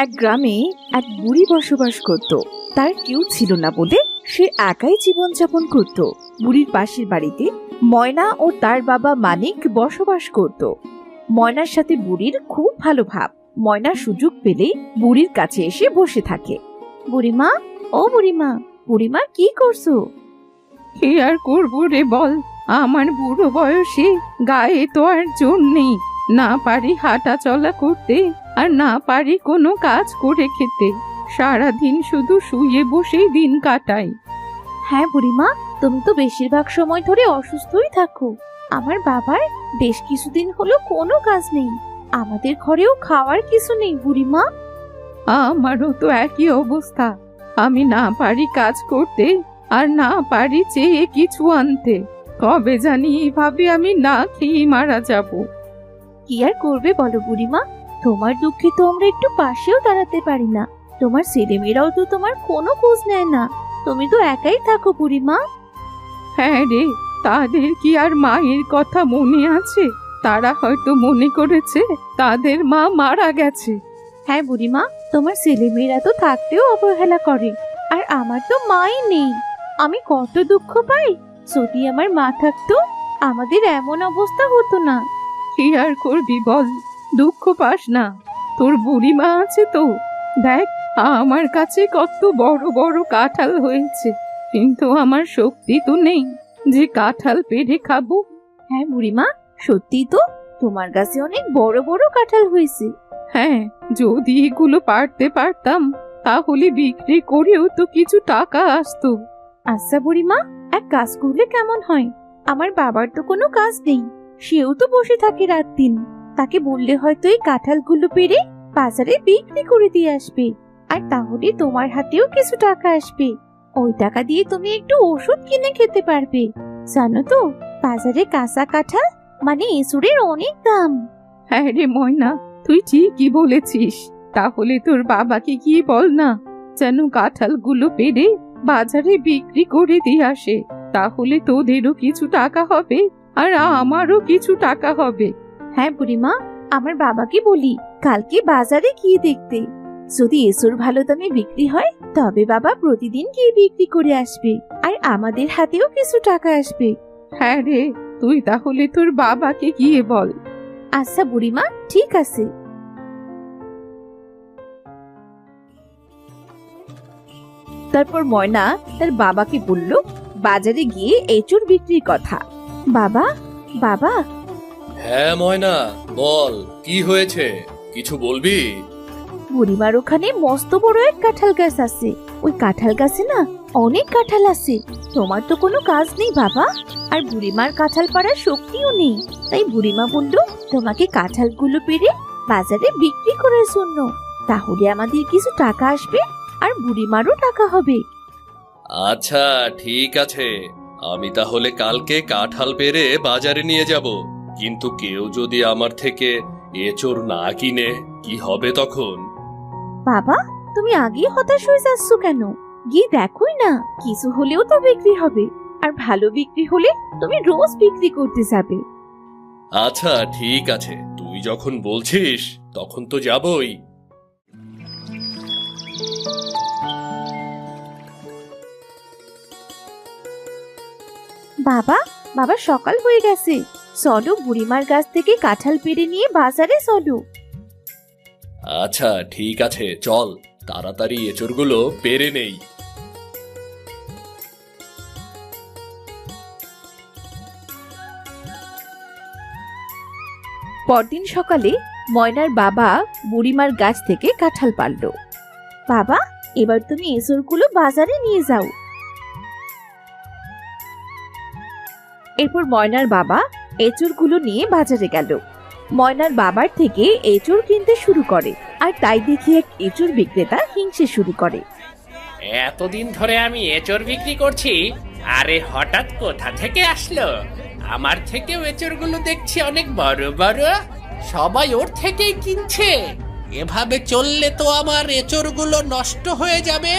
এক গ্রামে এক বুড়ি বসবাস করত। তার কেউ ছিল না বলে সে একাই জীবনযাপন করত। বুড়ির পাশের বাড়িতে ময়না ও তার বাবা মানিক বসবাস করত। ময়নার সাথে বুড়ির খুব ভালো ভাব। ময়না সুযোগ পেলেই বুড়ির কাছে এসে বসে থাকে। বুড়িমা, ও বুড়িমা, বুড়িমা কি করছো? কি আর করবো রে বল, আমার বুড়ো বয়সে গায়ে তো আর জোর নেই, না পারি হাঁটা চলা করতে আর না পারি কোনো কাজ করে খেতে। সারাদিন শুধু শুয়ে বসেই দিন কাটাই। হ্যাঁ বুড়িমা, তুমি তো বেশিরভাগ সময় ধরে অসুস্থই থাকো। আমার বাবার বেশ কিছুদিন হলো কোনো কাজ নেই, আমাদের ঘরেও খাওয়ার কিছু নেই বুড়িমা। আমারও তো একই অবস্থা, আমি না পারি কাজ করতে আর না পারি চেয়ে কিছু আনতে। কবে জানি এইভাবে আমি না খেয়ে মারা যাব। কি আর করবে বলো বুড়িমা, তোমার দুঃখে তো আমরা একটু পাশেও দাঁড়াতে পারি না। তোমার ছেলেমেয়েরাও তো তোমার কোনো খোঁজ নেয় না, তুমি তো একাই থাকো বুড়িমা। হ্যাঁ রে, তাদের কি আর মায়ের কথা মনে আছে? তারা হয়তো মনে করেছে তাদের মা মারা গেছে। হ্যাঁ বুড়িমা, তোমার ছেলেমেয়েরা তো থাকতেও অবহেলা করে, আর আমার তো মাই নেই। আমি কত দুঃখ পাই, যদি আমার মা থাকতো আমাদের এমন অবস্থা হতো না। কি আর করবি বল, দুঃখ পাস না, তোর বুড়িমা আছে তো। দেখ, আমার কাছে কত বড় বড় কাঁঠাল হয়েছে, কিন্তু আমার শক্তি তো নেই যে কাঁঠাল পেড়ে খাবো। হ্যাঁ বুড়িমা, সত্যি তো, তোমার কাছে অনেক বড় বড় কাঁঠাল হয়েছে। হ্যাঁ, যদি এগুলো পারতে পারতাম তাহলে বিক্রি করেও তো কিছু টাকা আসতো। আচ্ছা বুড়িমা, এক কাজ করলে কেমন হয়? আমার বাবার তো কোনো কাজ নেই, সেও তো বসে থাকে রাত দিন। তাকে বললে হয়তো এই কাঁঠালগুলো পেড়ে বাজারে বিক্রি করে দিয়ে আসবে, আর তাহলে তোমার হাতেও কিছু টাকা আসবে। ওই টাকা দিয়ে তুমি একটু ওষুধ কিনে খেতে পারবে। জানো তো, বাজারে কাঁচা কাঁঠাল মানে এঁচুড়ের অনেক দাম। হ্যাঁ রে ময়না, তুই ঠিকই বলেছিস। তাহলে তোর বাবাকে গিয়ে বল না, যেন কাঁঠালগুলো পেড়ে বাজারে বিক্রি করে দিয়ে আসে। তাহলে তোদেরও কিছু টাকা হবে আর আমারও কিছু টাকা হবে। হ্যাঁ বুড়িমা, আমার বাবাকে বলি কালকে বাজারে গিয়ে দেখতে। যদি এসুর ভালো দামে বিক্রি হয় তবে বাবা প্রতিদিন গিয়ে বিক্রি করে আসবে, আর আমাদের হাতেও কিছু টাকা আসবে। হ্যাঁ রে, তুই তাহলে তোর বাবাকে গিয়ে বল। আচ্ছা বুড়িমা, ঠিক আছে। তারপর ময়না তার বাবাকে বলল বাজারে গিয়ে এঁচুড় বিক্রির কথা। বাবা, বাবা। হ্যাঁ ময়না, বল কি হয়েছে, কিছু বলবি? বুড়িমার ওখানে মস্ত বড় এক কাঁঠাল গাছ আছে, ওই কাঁঠাল গাছে না অনেক কাঁঠাল আছে। তোমার তো কোনো কাজ নেই বাবা, আর বুড়িমার কাঁঠাল পাড়ার শক্তিও নেই। তাই বুড়িমা বলল তোমাকে কাঁঠালগুলো পেড়ে বাজারে বিক্রি করার জন্য, তাহলে আমাদের কিছু টাকা আসবে আর বুড়িমারও টাকা হবে। আচ্ছা ঠিক আছে, আমি তাহলে কালকে কাঁঠাল পেড়ে বাজারে নিয়ে যাব। কিন্তু কেউ যদি আমার থেকে এঁচোড় না কিনে, কি হবে তখন? বাবা, তুমি আগেই হতাশ হয়ে যাচ্ছ কেন? গিয়ে দেখোই না, কিছু হলেও তো বিক্রি হবে, আর ভালো বিক্রি হলে তুমি রোজ বিক্রি করতে যাবে। আচ্ছা ঠিক আছে, তুই যখন বলছিস তখন তো যাবই। বাবা, বাবা সকাল হয়ে গেছে, চলো বুড়িমার গাছ থেকে কাঁঠাল পেড়ে নিয়ে বাজারে চলো। আচ্ছা ঠিক আছে, চল তাড়াতাড়ি এঁচোড়গুলো পেড়ে নেই। পরদিন সকালে ময়নার বাবা বুড়িমার গাছ থেকে কাঁঠাল পারলো। বাবা, এবার তুমি এঁচোড়গুলো বাজারে নিয়ে যাও। এরপর ময়নার বাবা এঁচোড়গুলো নিয়ে বাজারে গেল। ময়নার বাবার থেকে এঁচোড় কিনতে শুরু করে, আর তাই দেখে এক এঁচোড় বিক্রেতা হিংসে শুরু করে। এতদিন ধরে আমি এঁচড় বিক্রি করছি, আরে হঠাৎ কোথা থেকে আসলো? আমার থেকেও এঁচড়গুলো দেখছি অনেক বড় বড়, সবাই ওর থেকেই কিনছে। এভাবে চললে তো আমার এঁচড়গুলো নষ্ট হয়ে যাবে।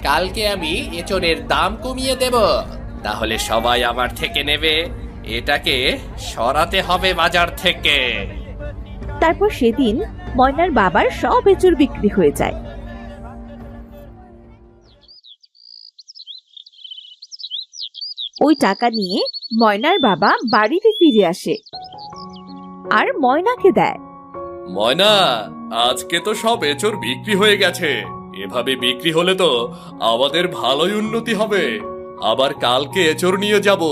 কালকে আমি এঁচড়ের দাম কমিয়ে দেব, তাহলে সবাই আমার থেকে নেবে। এটাকে সরাতে হবে বাজার থেকে। তারপর সেদিন ময়নার বাবার সব এঁচড় বিক্রি হয়ে যায়। ওই টাকা নিয়ে ময়নার বাবা বাড়িতে ফিরে আসে আর ময়নাকে দেয়। ময়না, আজকে তো সব এঁচড় বিক্রি হয়ে গেছে। এভাবে বিক্রি হলে তো আমাদের ভালোই উন্নতি হবে। আবার কালকে এঁচড় নিয়ে যাব।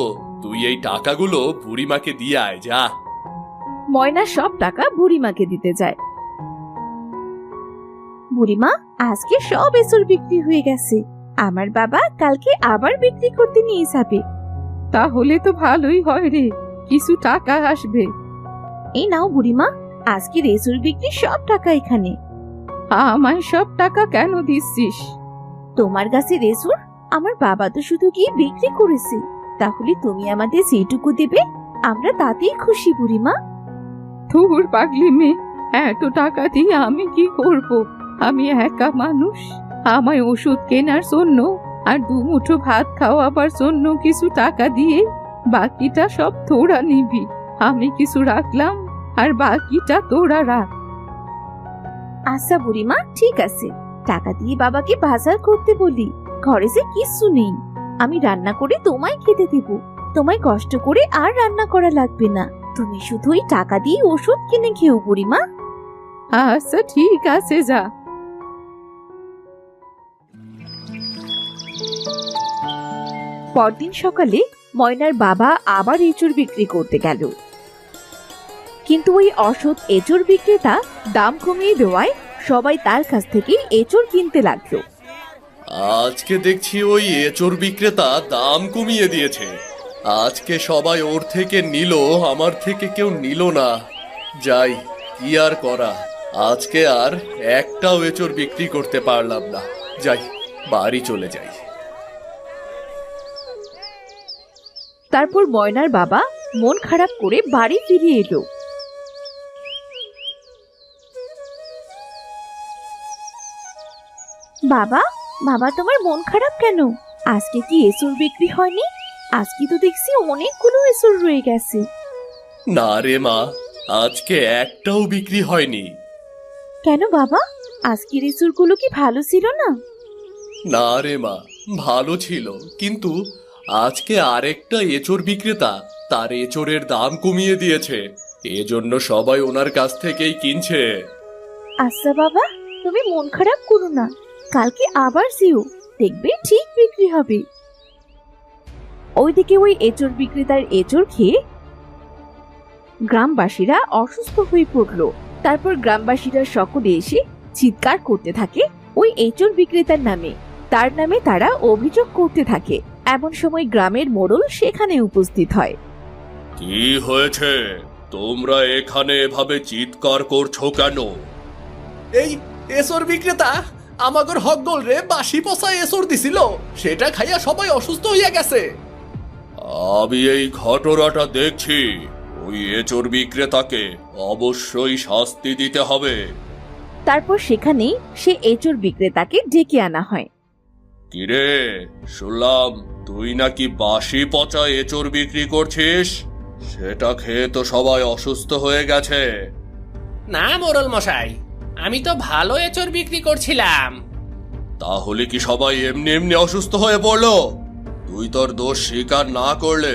তুই এই টাকাগুলো বুড়িমাকে দিয়ে আয় যা। ময়না সব টাকা বুড়িমাকে দিতে যায়। বুড়িমা, আজকে সব এঁচড় বিক্রি হয়ে গেছে, আমার বাবা কালকে আবার বিক্রি করতে নিয়ে যাবে। তাহলে তো ভালোই হয় রে, কিছু টাকা আসবে। এই নাও বুড়িমা, আজকের এঁচড় বিক্রি সব টাকা এখানে। আমায় সব টাকা কেন দিচ্ছিস? তোমার কাছে এঁচড় আমার বাবা তো শুধু গিয়ে বিক্রি করেছে, তাহলে তুমি আমাদের যেটুকু দেবে আমরা তাতেই খুশি বুড়িমা। ধুর পাগলি মেয়ে, এত টাকা দিয়ে আমি কি করব? আমি একা মানুষ, আমায় ওষুধ কেনার জন্য আর দুমুঠো ভাত খাওয়াবার জন্য কিছু টাকা দিয়ে বাকিটা সব তোরা নিবি। আমি কিছু রাখলাম আর বাকিটা তোরা রাখ। আচ্ছা বুড়িমা, ঠিক আছে, টাকা দিয়ে বাবাকে বাজার করতে বলি। ঘরে যে কিচ্ছু নেই, আমি রান্না করে তোমায় খেতে দেব। তোমায় কষ্ট করে আর রান্না করা লাগবে না, তুমি শুধু ওই টাকা দিয়ে ওষুধ কিনে খেও বুড়িমা। আচ্ছা ঠিক আছে, যা। পরদিন সকালে ময়নার বাবা আবার এঁচড় বিক্রি করতে গেল, কিন্তু ওই অসৎ এঁচড় বিক্রেতা দাম কমিয়ে দেওয়ায় সবাই তার কাছ থেকে এঁচড় কিনতে লাগলো। আজকে দেখছি ওই এঁচড় বিক্রেতা দাম কমিয়ে দিয়েছে। আজকে সবাই ওর থেকে নিল, আমার থেকে কেউ নিল না। যাই, কি আর করা, আজকে আর একটাও এঁচড় বিক্রি করতে পারলাম না। যাই, বাড়ি চলে যাই। তারপর ময়নার বাবা মন খারাপ করে বাড়ি ফিরে এলো। বাবা, বাবা তোমার মন খারাপ কেন? আজকে কি এঁচড় বিক্রি হয়নি? আজকে তো দেখছি অনেকগুলো এঁচড় রয়ে গেছে। না রে মা, আজকে একটাও বিক্রি হয়নি। কেন বাবা, আজকের এঁচড়গুলো কি ভালো ছিল না? না রে মা, ভালো ছিল, কিন্তু আজকে আরেকটা এঁচড় বিক্রেতা তার এঁচড়ের দাম কমিয়ে দিয়েছে। এজন্য সবাই ওনার কাছ থেকেই কিনছে। আচ্ছা বাবা, তুমি মন খারাপ করো না, কালকে আবার যেও, দেখবে ঠিক বিক্রি হবে। ওইদিকে ওই এঁচড় বিক্রেতার এঁচড় খেয়ে গ্রামবাসীরা অসুস্থ হয়ে পড়লো। তারপর গ্রামবাসীরা সকলে এসে চিৎকার করতে থাকে ওই এঁচড় বিক্রেতার নামে। তার নামে তারা অভিযোগ করতে থাকে। এমন সময় গ্রামের মোড়ল সেখানে উপস্থিত হয়। কি হয়েছে? তোমরা এখানে এভাবে চিৎকার করছো কেন? এই এসর বিক্রেতা আমাগর হকগোল রে বাসি পচা এসর দিছিল, সেটা খাইয়া সবাই অসুস্থ হইয়া গেছে। আমি এই ঘটনাটা দেখছি। ওই এঁচড় বিক্রেতাকে অবশ্যই শাস্তি দিতে হবে। তারপর সেখানেই সে এঁচড় বিক্রেতাকে ডেকে আনা হয়। কিরে, শুনলাম তুই নাকি বাসি পচা এঁচড় বিক্রি করছিস। সেটা খেয়ে তো সবাই অসুস্থ হয়ে গেছে। না মোড়ল মশাই, আমি তো ভালো এঁচড় বিক্রি করছিলাম। তাহলে কি সবাই এমনি এমনি অসুস্থ হয়ে পড়লো? তুই তোর দোষ স্বীকার না করলে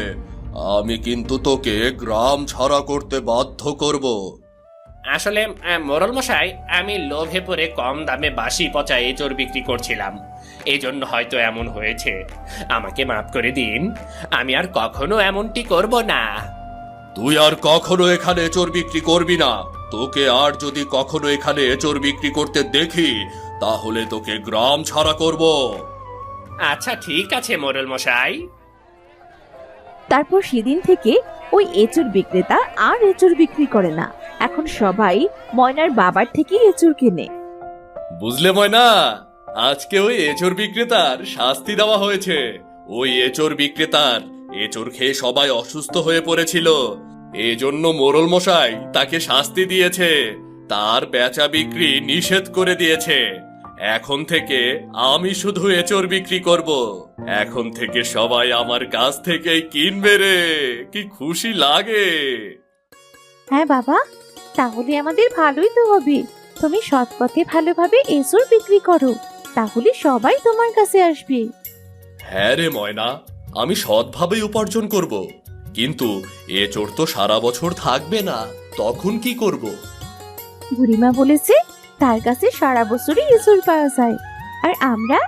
আমি কিন্তু তোকে গ্রাম ছাড়া করতে বাধ্য করব। আসলে মোড়ল মশাই, আমি লোভে পড়ে কম দামে বাসি পচা এঁচড় বিক্রি করছিলাম, এই জন্য হয়তো এমন হয়েছে। আমাকে মাফ করে দিন, আমি আর কখনো এমনটি করব না। তুই আর কখনো এখানে এঁচড় বিক্রি করবি না। তোকে আর যদি কখনো এখানে এঁচড় বিক্রি করতে দেখি তাহলে তোকে গ্রাম ছাড়া করব। আচ্ছা ঠিক আছে মোড়ল মশাই। তারপর সেদিন থেকে ওই এঁচড় বিক্রেতা আর এঁচড় বিক্রি করে না। এখন সবাই ময়নার বাবার থেকেই এঁচড় কেনে। বুঝলে ময়না, আজকে ওই এঁচড় বিক্রেতার শাস্তি দেওয়া হয়েছে। ওই এঁচড় বিক্রেতার এঁচড় খেয়ে সবাই অসুস্থ হয়ে পড়েছিল, এজন্য মোড়ল মশাই তাকে শাস্তি দিয়েছে। তার বেচা বিক্রি নিষেধ করে দিয়েছে। এখন থেকে আমি শুধু এঁচড় বিক্রি করব। এখন থেকে সবাই আমার কাছ থেকেই কিনবে রে। কি খুশি লাগে! হ্যাঁ বাবা, তাহলে আমাদের ভালোই তো হবে। তুমি সৎ পথে ভালোভাবে এসর বিক্রি করো, তাহলে সবাই তোমার কাছে আসবে। হ্যাঁ রে ময়না, আমি সৎভাবে উপার্জন করব, কিন্তু এচোর তো সারা বছর থাকবে না, তখন কি করব? বুড়িমা বলেছে তার কাছে সারা বছরই এসর পাওয়া যায়, আর আমরা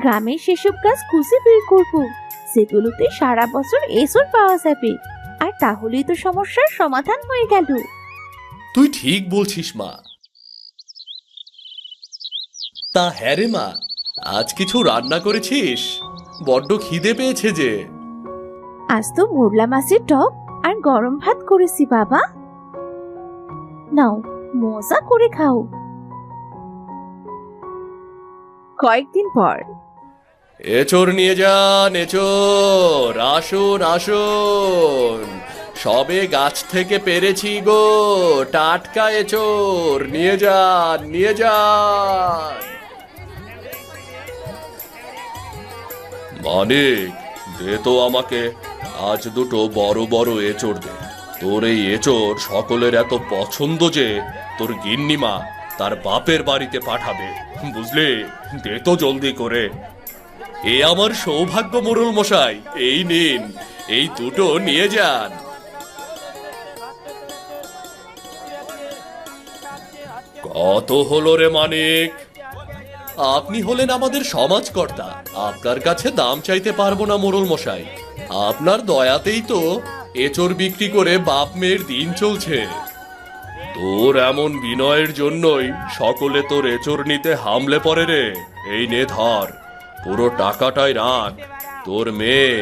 গ্রামের সেসব গাছ খুঁজে বের করব সেগুলোতে সারা বছর এসর পাওয়া যাবে, আর তাহলেই তো সমস্যার সমাধান হয়ে গেল। তুই ঠিক বলছিস মা। তা হ্যাঁ রে মা, আজ কিছু রান্না করেছিস? বড্ড খিদে পেয়েছে যে। আজ তো মোরলা মাছের টক আর গরম ভাত করেছি বাবা, নাও মজা করে খাও। কয়েকদিন পর এচোর নিয়ে যান, এচোর আসুন আসুন, সবে গাছ থেকে পেরেছি গো, টাটকা এচোর নিয়ে যান নিয়ে যান। মানিক, দে তো আমাকে আজ দুটো বড় বড় এচোর দে। তোর এই এচোর সকলের এত পছন্দ যে তোর গিন্নিমা তার বাপের বাড়িতে পাঠাবে, বুঝলি? দে তো জলদি করে। এ আমার সৌভাগ্য মোড়ল মশাই, এই নিন, এই দুটো নিয়ে যান। কত হলো রে মানিক? আপনি হলেন আমাদের সমাজকর্তা, আপনার কাছে দাম চাইতে পারবো না মোড়ল মশাই। আপনার দয়াতেই তো এচোর বিক্রি করে বাপ মেয়ের দিন চলছে। তোর এমন বিনয়ের জন্যই সকলে তোর এচোর নিতে হামলে পড়ে রে। এই নে ধর, পুরো টাকাটাই রাখ, তোর মেয়ে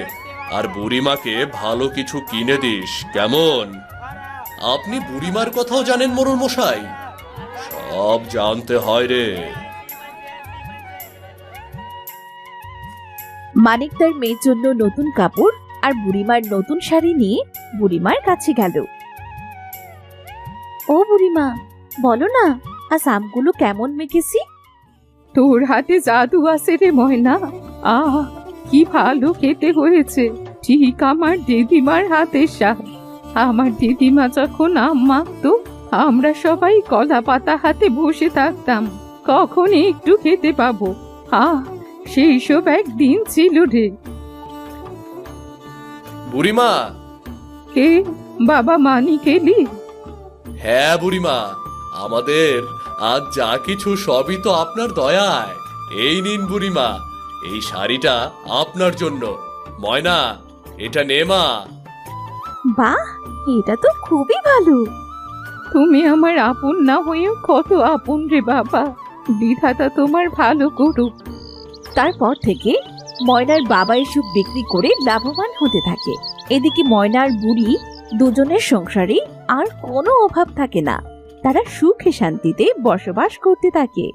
আর বুড়িমাকে ভালো কিছু কিনে দিস, কেমন? আপনি বুড়িমার কথাও জানেন মোড়ল মশাই? সব জানতে হয় রে। মানিক তার মেয়ের জন্য নতুন কাপড় আর বুড়িমার নতুন শাড়ি নিয়ে বুড়িমার কাছে গেল। ও বুড়িমা, বলো না আজ আমগুলো কেমন মেখেছি? তোর হাতে জাদু আছে রে ময়না, আহ কি ভালো খেতে হয়েছে, ঠিক আমার দিদিমার হাতের স্বাদ। আমার দিদিমা যখন আম মাখতো, আমরা সবাই কলা পাতা হাতে বসে থাকতাম, কখন একটু খেতে পাবো। আহ, সেই সব একদিন ছিল রে। বুড়িমা। কে? বাবা মানিক এলি? হ্যাঁ বুড়িমা, আমাদের আজ যা কিছু সবই তো আপনার দয়ায়। এই নিন বুড়িমা, এই শাড়িটা আপনার জন্য। ময়না, এটা নে মা। বাহ, এটা তো খুবই ভালো। তুমি আমার আপন না হয়েও কত আপন রে বাবা, বিধাতা তোমার ভালো করুক। তারপর থেকে ময়নার বাবা এসব বিক্রি করে লাভবান হতে থাকে। এদিকে ময়নার বুড়ি দুজনের সংসারে আর কোনো অভাব থাকে না, তারা সুখে শান্তিতে বসবাস করতে থাকে।